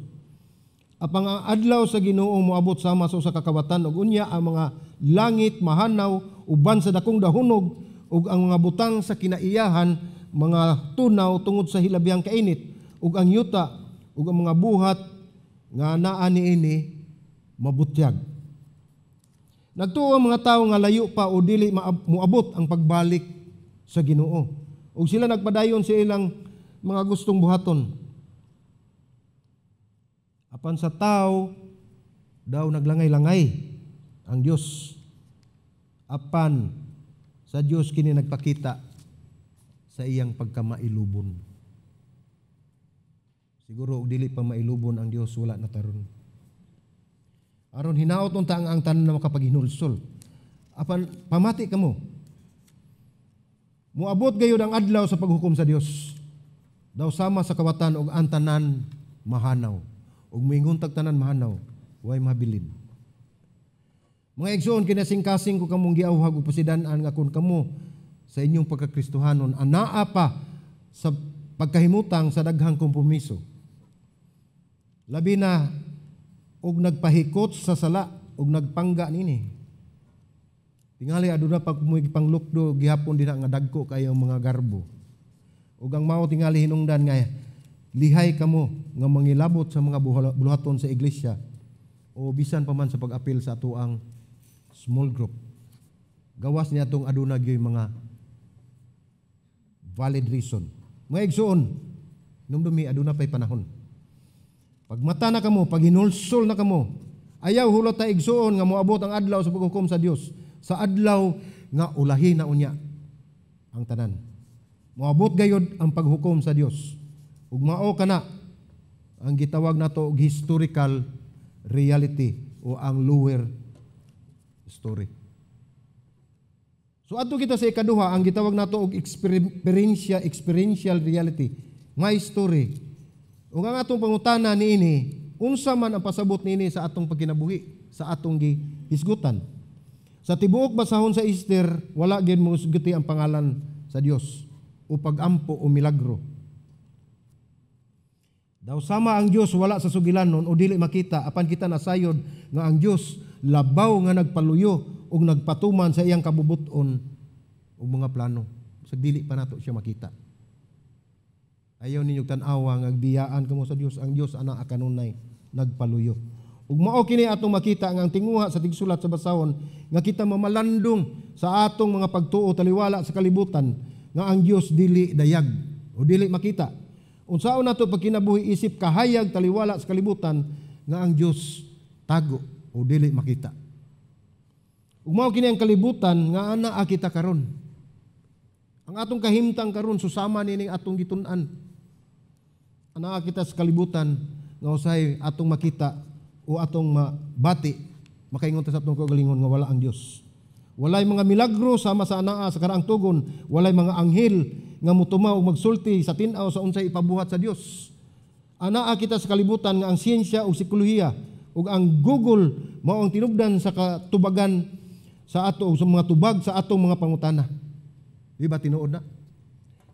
Apang ang adlaw sa Ginoo moabot sama sa usa ka kawatan ug unya ang mga langit mahanaw uban sa dakong dahunog ug ang mga butang sa kinaiyahan mga tunaw tungod sa hilabiyang kainit ug ang yuta ug ang mga buhat nga naa niini mabutyag. Nagtuo ang mga tawo nga layo pa o dili moabot ang pagbalik sa Ginoo ug sila nagpadayon sa ilang mga gustong buhaton. Apan sa tao daw naglangay-langay ang Dios. Apan sa Dios kini nagpakita sa iyang pagkamailubon. Siguro og dili pa mailubon ang Dios wala na taron. Aron hinaot unta ang tanan na makapaghinulsol. Apan pamati kamo. Muabot gayud ang adlaw sa paghukom sa Dios. Daw sama sa kawatan og ang tanan mahanaw. Ug moingon tag tanan mahanaw, way mabilin. Mga igsoon kinasing-kasing ko kamong giawhag og pasidan-an nga kun kamo sa inyong pagkakristohanon anaa pa sa pagkahimutang sa daghang kompromiso. Labi na og nagpahikot sa sala og nagpangga nini. Tingali aduna pag mo'y panglukdo gihapon dinha nga dagko kayo mga garbo. Ug ang mao tingali hinungdan nga lihay kamo nga mangilabot sa mga buluhaton sa iglesia o bisan pa man sa pag-apil sa atuang small group. Gawas niya itong aduna gyud mga valid reason. Mga igsoon, numdumi aduna pay panahon. Pagmata na kamo, pag hinulsol na kamo, ayaw hulot ta igsuon nga moabot ang adlaw sa paghukom sa Dios. Sa adlaw nga ulahi na unya ang tanan. Moabot gayud ang paghukom sa Dios. Ug mao kana ang gitawag nato og historical reality o ang lower story. So adto kita sa ikaduha, ang gitawag nato og experiential reality, my story. Ug ang atong pangutana niini, unsa man ang pasabot niini sa atong pagkinabuhi, sa atong gihisgutan. Sa tibuok basahon sa Easter, wala gyud mo sugiti ang pangalan sa Dios o pagampo o milagro. Daw sama ang Dios wala sa sugilanon o dili makita, apan kita nasayod nga ang Dios labaw nga nagpaluyo ug nagpatuman sa iyang kabubuton ug mga plano. Sa dili pa nato siya makita. Ayaw ninyo tan-awa nga biyaan kamo sa Dios, ang Dios ana kanunay nagpaluyo. Ug mao kini atong makita nga ang tinguha sa tigsulat sa basahon nga kita mamalandong sa atong mga pagtuo taliwala sa kalibutan nga ang Dios dili dayag o dili makita. Unsaon nato pagkinabuhi isip kahayag taliwala sa kalibutan nga ang Dios tago o dili makita. Ug mao kini ang kalibutan nga anaa kita karon. Ang atong kahimtang karon susama nining atong gitun-an. Anaa kita sa kalibutan nga usahay atong makita o atong mabati, makaingon ta sa atong kaugalingon nga wala ang Dios. Walay mga milagro sama sa anaa sa karaang tugon, walay mga anghel nga motumaw og magsulti sa tin-aw sa unsay ipabuhat sa Dios. Anaa kita sa kalibutan nga ang siyensya ug psikolohiya ug ang Google mao ang tinubdan sa katubagan sa ato ug sa mga tubag sa atong mga pangutana. Di ba tinuod na?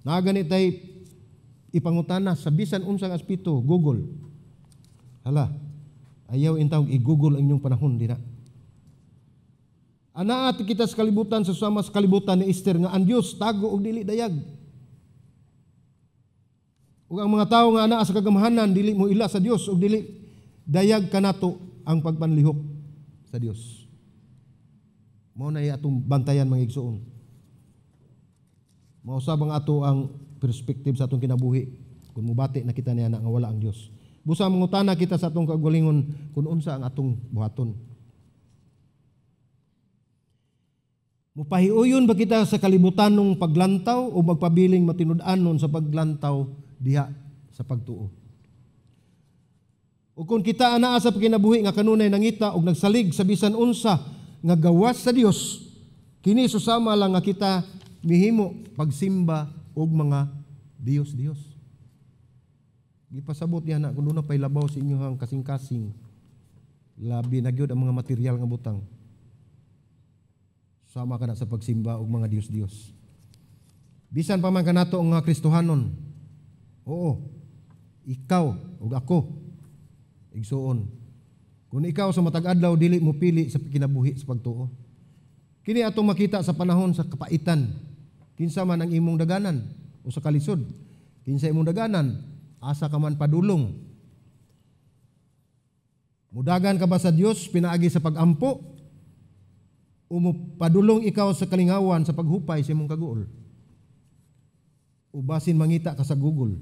Nagani tay ipangutana sa bisan unsang aspeto, Google. Hala, ayaw intawag i-Google ang inyong panahon, di na. Anaa kita sa kalibutan sa sama sa kalibutan ni Esther nga ang Dios tago og dili dayag. Ug ang mga tawo nga anaa sa kagamahanan dili mo ila sa Dios ug dili dayag kanato ang pagpanlihok sa Dios. Mao na atong bantayan mga igsuon. Mao sa bang ato ang perspektive sa atong kinabuhi kung mubati na kita niya na nga wala ang Dios. Busa mangutana kita sa atong kagalingon kung unsa ang atong buhaton. Mupahiuyon ba kita sa kalibutan ng paglantaw o magpabiling matinud-anon sa paglantaw diha sa pagtuo? O kung kita anaa sa pagkinabuhi nga kanunay nangita og nagsalig sa bisan unsa nga gawas sa Dios, kini susama lang nga kita mihimo pagsimba og mga Dios. Gipasabot niya na kung doon na pa'y labaw sa inyong kasing-kasing, labi na gyud ang mga material nga butang. Sama ka na sa pagsimba og mga Dios. Bisan pa man kanato ang mga Kristohanon, oo, ikaw ug ako, igsuon. Kung ikaw sa matag adlaw dili mo pili sa kinabuhi sa pagtuo. Kini atong makita sa panahon sa kapaitan. Kinsa man ang imong daganan o sa kalisod. Kinsa imong daganan, asa ka man padulong. Mudagan ka ba sa Dios pinaagi sa pagampo o padulong ikaw sa kalingawan sa paghupay sa imong kaguol? O basin mangita ka sa Google.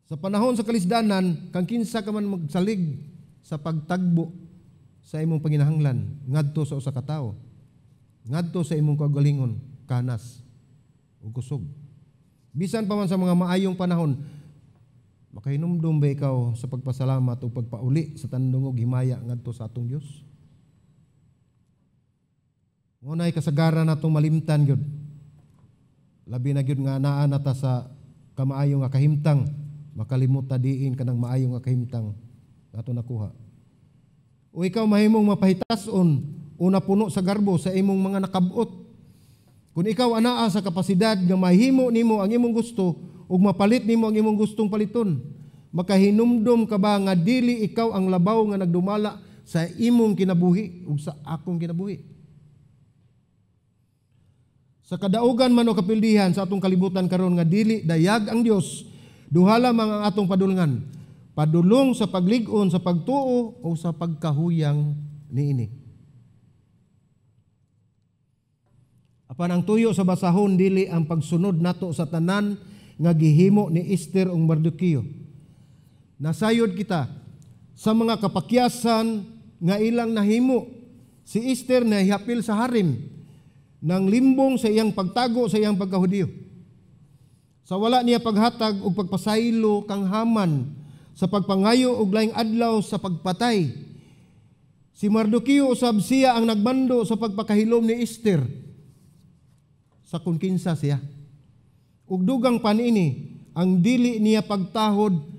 Sa panahon sa kalisdanan, kang kinsa ka man magsalig sa pagtagbo sa imong panginahanglan ngadto sa usa ka tawo, ngadto sa imong kagalingon, kanas o kusog. Bisan pa man sa mga maayong panahon, makahinumdum ba ikaw sa pagpasalamat o pagpauli sa tandong og himaya ngadto sa atong Dios? Ngunay kasagaran natong malimtan gyud. Labi na gyud nga anaa nata sa kamaayong nga kahimtang, makalimot ta diin kanang maayong nga kahimtang ato nakuha. O ikaw mahimong mapahitason o napuno sa garbo sa imong mga nakabot. Kung ikaw anaa sa kapasidad nga mahimo nimo ang imong gusto ug mapalit nimo ang imong gustong paliton, makahinumdum ka ba nga dili ikaw ang labaw nga nagdumala sa imong kinabuhi ug sa akong kinabuhi? Sa kadaugan man o kapildihan sa atong kalibutan karon nga dili dayag ang Dios, duha lamang ang atong padulngan. Padulong sa paglig-on sa pagtuo o sa pagkahuyang niini. Apan ang tuyo sa basahon dili ang pagsunod nato sa tanan nga gihimo ni Esther ug Mardoqueo. Nasayod kita sa mga kapakyasan nga ilang nahimo. Si Esther nahihapil sa harim ng limbong sa iyang pagtago sa iyang pagkahudiyo. Sa wala niya paghatag o pagpasaylo kang Haman sa pagpangayo og laing adlaw sa pagpatay. Si Mardoqueo usab siya ang nagmando sa pagpakahilom ni Esther sa kunkinsa siya. Ug dugang panini ang dili niya pagtahod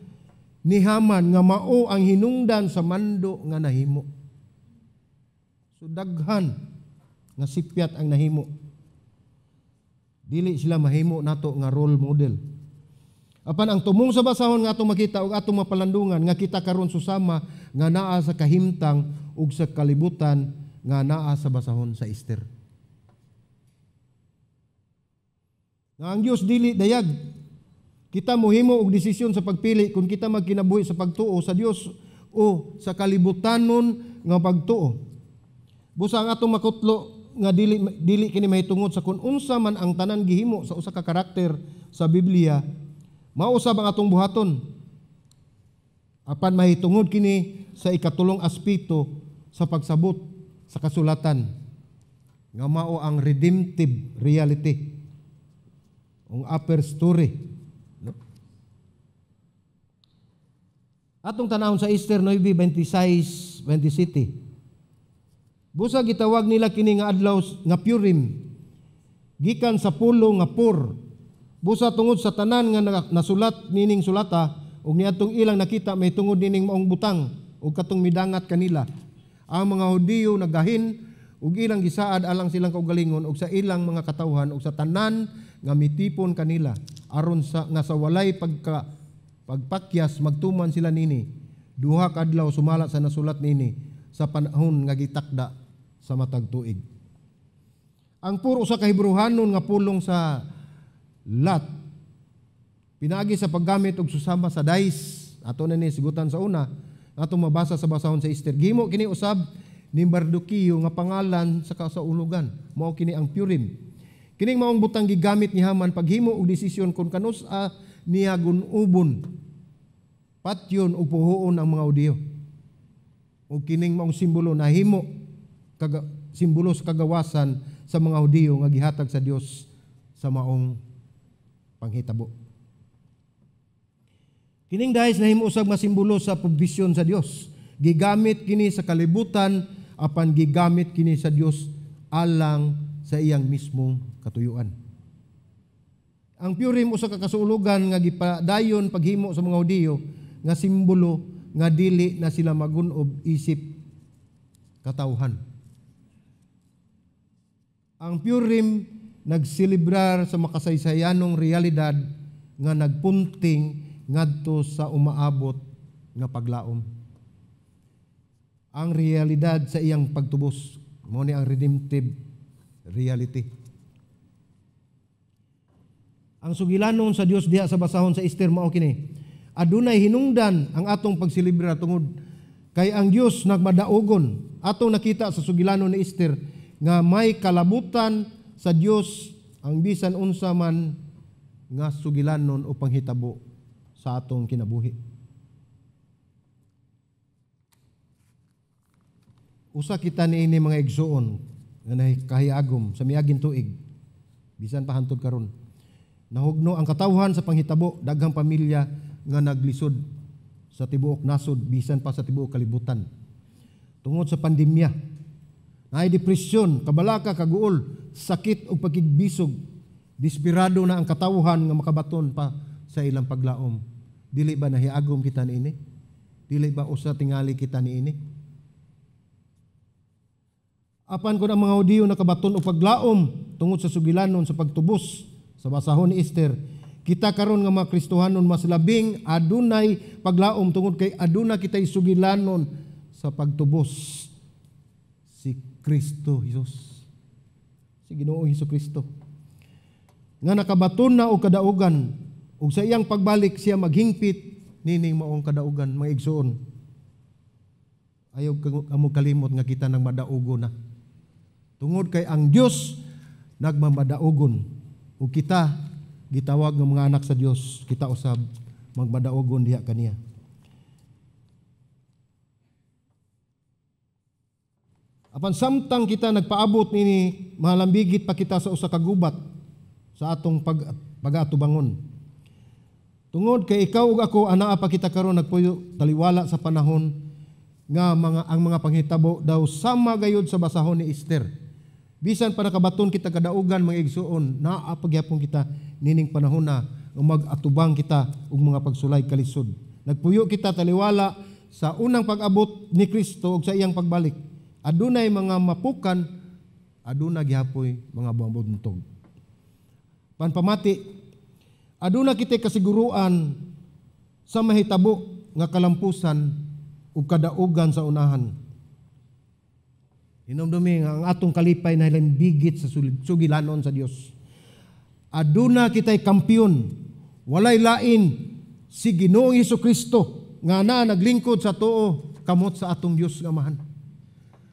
ni Haman nga mao ang hinungdan sa mando nga nahimo. So daghan nga sipyat ang nahimo. Dili sila mahimo nato nga role model. Apan ang tumong sa basahon nga atong makita ug atong mapalandungan nga kita karon susama nga naa sa kahimtang ug sa kalibutan nga naa sa basahon sa Esther. Nga ang Dios dili dayag kita mohimo og desisyon sa pagpili kung kita magkinabuhi sa pagtuo sa Dios o sa kalibutanon nga pagtuo. Busa ang atong makutlo nga dili kini mahitungod sa kung unsa man ang tanan gihimo sa usa ka karakter sa Biblia, mao usab ang atong buhaton. Apan mahitungod kini sa ikatulong aspeto sa pagsabot sa kasulatan nga mao ang redemptive reality, ang upper story. Atong tanawon sa Esther 9:26-27. Busa gitawag nila kini nga adlaw nga Purim, gikan sa pulo nga pur. Busa tungod sa tanan nga nasulat nining sulata ug niadtong ilang nakita may tungod nining maong butang ug katong midangat kanila. Ang mga Hudiyo nagahin ug ilang gisaad alang silang kaugalingon ug sa ilang mga katawhan ug sa tanan nga mitipon kanila aron sa nga sa walay pagpakyas magtuman sila nini. Duha ka adlaw sumala sa nasulat nini sa panahon nga gitakda sa matag tuig. Ang puro sa kahibruhanon nga pulong sa Lot pinaagi sa paggamit og susama sa dice. Ato na ni sigutan sa una atong mabasa sa basahon sa Esther. Gihimo kini usab ni Mardoqueo nga pangalan sa kasaulugan. Mao kini ang Purim. Kining maong butang gigamit ni Haman paghimo og desisyon kung kanus-a niya gunubon patyon o puhuon ang mga Hudiyo. O kining maong simbolo na himo simbolo sa kagawasan sa mga Hudiyo nga gihatag sa Dios sa maong panghitabo. Kining dahil nahimo usab nga simbolo sa provisyon sa Dios. Gigamit kini sa kalibutan apan gigamit kini sa Dios alang sa iyang mismong katuyuan. Ang Purim usa ka kasulugan nga gipadayon paghimo sa mga Hudiyo nga simbolo nga dili na sila magunob isip katawhan. Ang Purim nagselebrar sa makasaysayanong realidad nga nagpunting ngadto sa umaabot nga paglaom. Ang realidad sa iyang pagtubos mao ni ang redemptive reality. Ang sugilanon sa Dios diha sa basahon sa Esther mao kini. Adunay hinungdan ang atong pagselebra tungod kay ang Dios nagmadaogon. Atong nakita sa sugilanon ni Esther nga may kalabutan sa Dios ang bisan unsa man nga sugilanon o panghitabo sa atong kinabuhi. Usa kita niini mga igsuon nga kahiyagom sa miaging tuig bisan pa hantod karon. Nahugno ang katawhan sa panghitabo daghang pamilya nga naglisod sa tibuok nasod bisan pa sa tibuok kalibutan tungod sa pandemya. Naay depresyon, kabalaka, kaguol, sakit o pakigbisog. Desperado na ang katawhan nga makabaton pa sa ilang paglaom. Dili ba nahiagom kita niini? Dili ba usa tingali kita niini? Apan kun ang mga Hudiyo nakabaton o paglaom tungod sa sugilanon sa pagtubos sa basahon ni Esther, kita karon nga mga Kristohanon mas labing adunay paglaom tungod kay aduna kitay sugilanon sa pagtubos si Kristo Jesus. Si Ginoong Hesukristo. Nga nakabaton na og kadaugan ug sa iyang pagbalik siya maghingpit nining maong kadaugan mga igsoon. Ayaw kamo kalimot nga kita nang madaugon na. Tungod kay ang Dios nagmamadaugon ug kita gitawag nga mga anak sa Dios, kita usab magmadaugon diha kaniya. Apan samtang kita nagpaabot nini malambigit pa kita sa usa ka gubat sa atong pag-atubangon. Tungod kay ikaw ug ako anaa pa kita karon nagpuyo taliwala sa panahon nga ang mga panghitabo daw sama gayud sa basahon ni Esther. Bisan pa nakabaton kita kadaugan mga igsuon, naa pagyapon kita nining panahon na mag-atubang kita og mga pagsulay kalisod. Nagpuyo kita taliwala sa unang pag-abot ni Kristo ug sa iyang pagbalik. Adunay mga mapukan, aduna gihapoy mga buntog. Panpamati, aduna kita kasiguruan sa mahitabo nga kalampusan ug kadaugan sa unahan. Hinumdumi nga ang atong kalipay na bigit sa sugilanon sa Dios. Aduna kitay kampiyon, walay lain si Ginoong Hesukristo nga naglingkod sa tuo kamot sa atong Dios nga Amahan.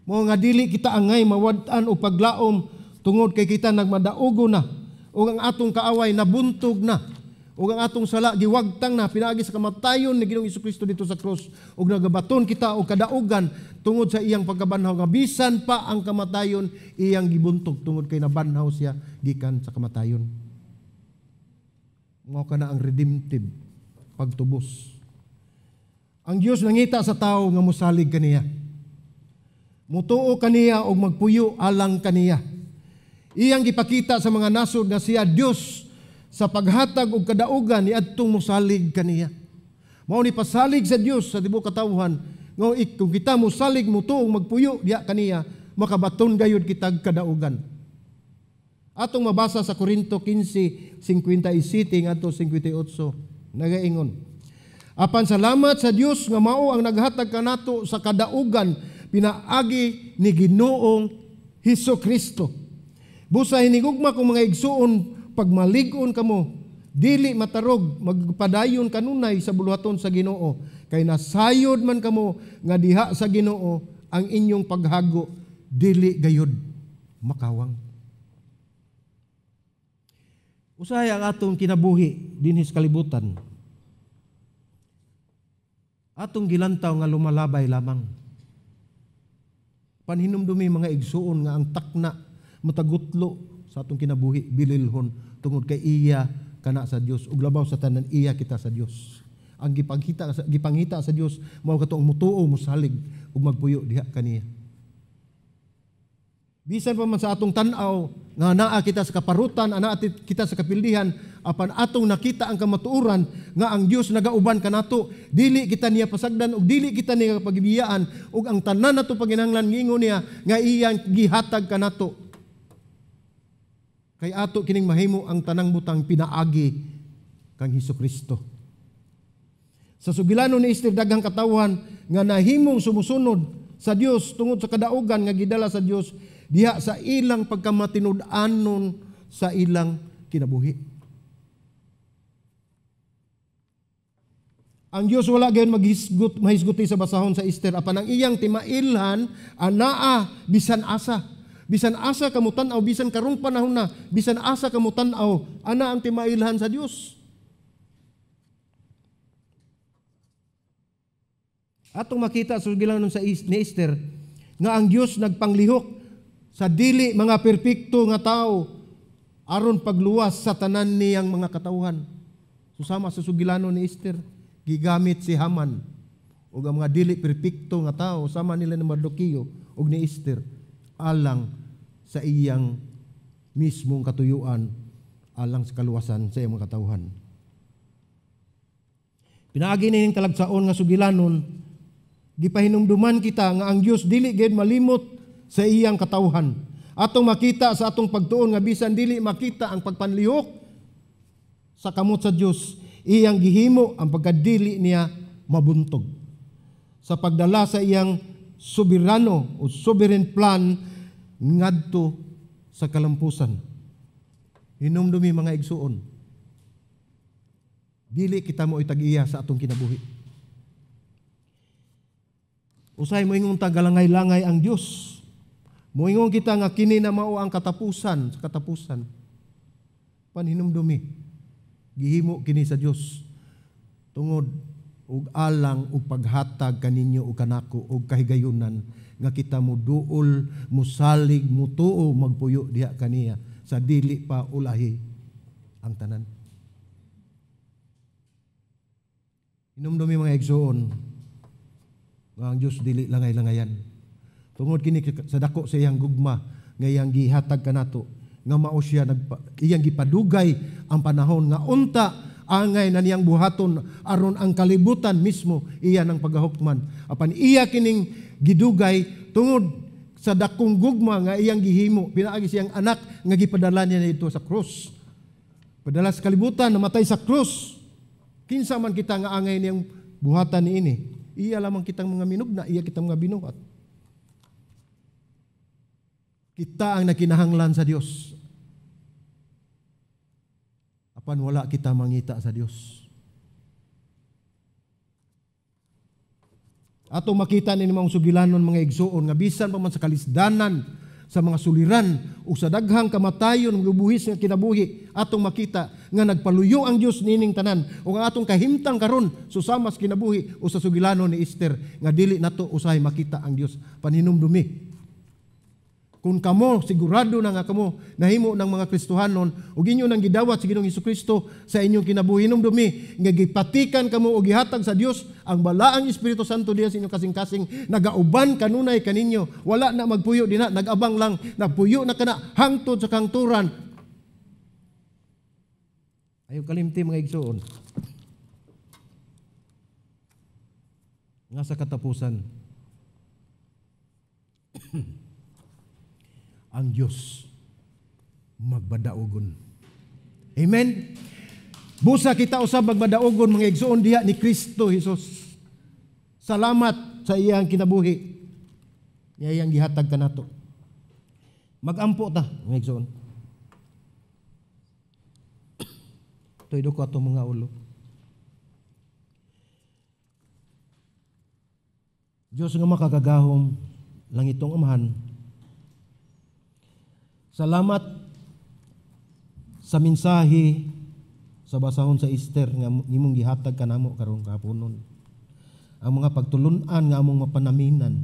Mo nga dili kita angay mawad-an o paglaom tungod kay kita nagmadaugo na o ang atong kaaway nabuntog na o ang atong sala giwagtang na pinaagi sa kamatayon ni Ginoong Hesukristo dito sa krus ug nagabaton kita og kadaugan tungod sa iyang pagkabanhaw nga bisan pa ang kamatayon iyang gibuntog tungod kay nabanhaw siya gikan sa kamatayon. Mao kana ang redemptive pagtubos. Ang Dios nangita sa tao nga mosalig kaniya. Mutuo kaniya og magpuyo alang kaniya. Iyang gipakita sa mga nasod nga siya Dios sa paghatag og kadaugan niadtong mosalig kaniya. Mao ni pasalig sa Dios sa tibuok katawhan nga kung kita mosalig mutuo magpuyo diha kaniya makabaton gayud kitag kadaugan. Atong mabasa sa Korinto 15:57 ngadto 58 nagaingon. Apan salamat sa Dios nga mao ang naghatag kanato sa kadaugan pinaagi ni Ginoong Hesukristo. Busa hinigugma kung mga igsuon pagmalig-on kamo, dili matarog magpadayon kanunay sa buluhaton sa Ginoo kay nasayod man kamo nga diha sa Ginoo ang inyong paghago dili gayud makawang. Usahay ang atong kinabuhi dinhi sa kalibutan. Atong gilantaw nga lumalabay lamang. Panhinumdumi mga igsuon nga ang takna matagutlo sa atong kinabuhi bililhon tungod kay iya kana sa Dios ug labaw sa tanan iya kita sa Dios. Ang gipanghita sa Dios mao katong mutuo mosalig ug magpuyo diha kaniya. Bisan pa man sa atong tan-aw nga naa kita sa kaparutan, ana kita sa kapildihan, apan atong nakita ang kamatuoran nga ang Dios nagauban kanato, dili kita niya pasagdan ug dili kita niya pagbibiyaan ug ang tanan nato paginahanglan ngingon niya nga iyang gihatag kanato. Kay ato kining mahimo ang tanang butang pinaagi kang Hesukristo. Sa sugilanon ni Esther daghang katawhan nga nahimong sumusunod sa Dios tungod sa kadaugan nga gidala sa Dios diha sa ilang pagkamatinud-anon sa ilang kinabuhi. Ang Dios wala gayon mahisguti sa basahon sa Esther apan ang iyang timailhan anaa bisan asa. Bisan asa kamutan-aw bisan karong panahon na bisan asa kamutan-aw ana ang timailhan sa Dios. Atong makita sa sugilanon sa ni Esther nga ang Dios nagpanglihok sa dili mga perpekto nga tao aron pagluwas sa tanan niyang mga katawhan. Susama sa sugilanon ni Esther, gigamit si Haman ug ang mga dili perpekto nga tao sama nila ni Mardoqueo ug ni Esther alang sa iyang mismong katuyuan alang sa kaluwasan sa iyang mga katawhan. Pinaagi ning talagsaon nga sugilanon, gipahinumduman kita nga ang Dios dili gayud malimot sa iyang katawhan. Atong makita sa atong pagtuon nga bisan dili makita ang pagpanlihok sa kamot sa Dios, iyang gihimo ang pagkadili niya mabuntog sa pagdala sa iyang soberano o sovereign plan ngadto sa kalampusan. Hinumdumi mga igsuon, dili kita mo itag-iya sa atong kinabuhi. Usay mo ingon ta galangay-langay ang Dios. Moingon kita nga kini na mao ang katapusan sa katapusan. Panhinumdumi gihimo kini sa Dios tungod ug alang ug paghatag kaninyo ug kanako ug kahigayunan nga kita mo duol, musalig, mutuo, magpuyo diha kaniya sa dili pa ulahi ang tanan. Inumdumi mga igsoon nga ang Dios dili langay-langayan. Tungod kini sa dako sa iyang gugma nga iyang gihatag kanato nga mao siya iyang gipadugay ang panahon nga unta angay na niyang buhaton aron ang kalibutan mismo iya ng paghahukman. Apan iya kining gidugay tungod sa dakong gugma nga iyang gihimo pinaagi siyang anak nga gipadala niya dito sa krus. Padala sa kalibutan namatay sa krus. Kinsa man kita nga angay niyang buhatan niini, iya lamang kitang mga minugna, iya kitang mga binuhat. Kita ang nakinahanglan sa Dios. Apan wala kita mangita sa Dios. Ato makita ni mga sugilanon mga igsoon nga bisan pa man sa kalisdanan, sa mga suliran o sa daghang kamatayon lubuhis nga kinabuhi, atong makita nga nagpaluyo ang Dios nining tanan o nga atong kahimtang karon susama sa kinabuhi o sa sugilanon ni Esther nga dili nato usahay makita ang Dios. Paninumdumi. Kung kamo, sigurado na nga kamo, nahimo ng mga Kristohanon, o inyo nang gidawat sa Ginoong Hesukristo sa inyong kinabuhi, hinumdumi, nga gipatikan kamo o gihatag sa Dios, ang balaang Espiritu Santo diya sa inyong kasing-kasing, nagauban kanunay kaninyo, wala na magpuyo din na, nagabang lang, nagpuyo na kana, hangtod sa kangturan. Ayaw kalimti mga igsoon. Nga sa katapusan, ang Diyos magbadaogon. Amen? Busa kita usab magbadaogon mga igsoon diha ni Kristo Jesus. Salamat sa iyang kinabuhi. Iyang gihatag kanato. Magampo ta mga igsoon. Tuydo ko ato mga ulo. Diyos nga makagagahom lang itong amahan. Salamat sa mensahe sa basahon sa Esther nga imong gihatag kanamo karong kapunon. Ang mga pagtulunan nga among mapanaminan.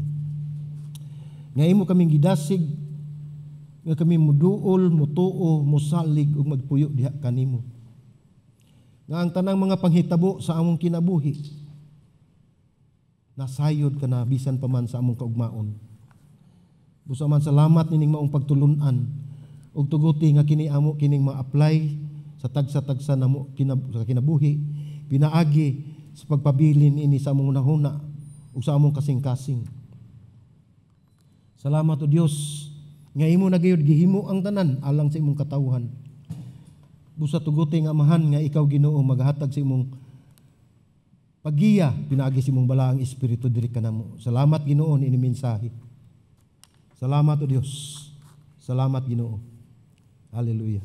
Nga imo kaming gidasig nga kami muduol, mutuo, musalig ug magpuyo diha kanimo. Nga ang tanang mga panghitabo sa among kinabuhi nasayod ka na bisan pa man sa among kaugmaon. Busa man salamat nining maong pagtulunan ug tuguti nga kini amo kining ma-apply sa tagsa-tagsa namo sa kinabuhi pinaagi sa pagpabilin ini sa among hunahuna ug sa among kasing-kasing. Salamat o Dios nga imo nagayud gihimo ang tanan alang sa imong katawhan. Busa tuguti nga amahan nga ikaw Ginoo maghatag sa imong paggiya pinaagi sa imong balaang espiritu diri kanamo. Salamat Ginoo ini mensahe. Salamat o Diyos. Salamat Ginoo. Hallelujah.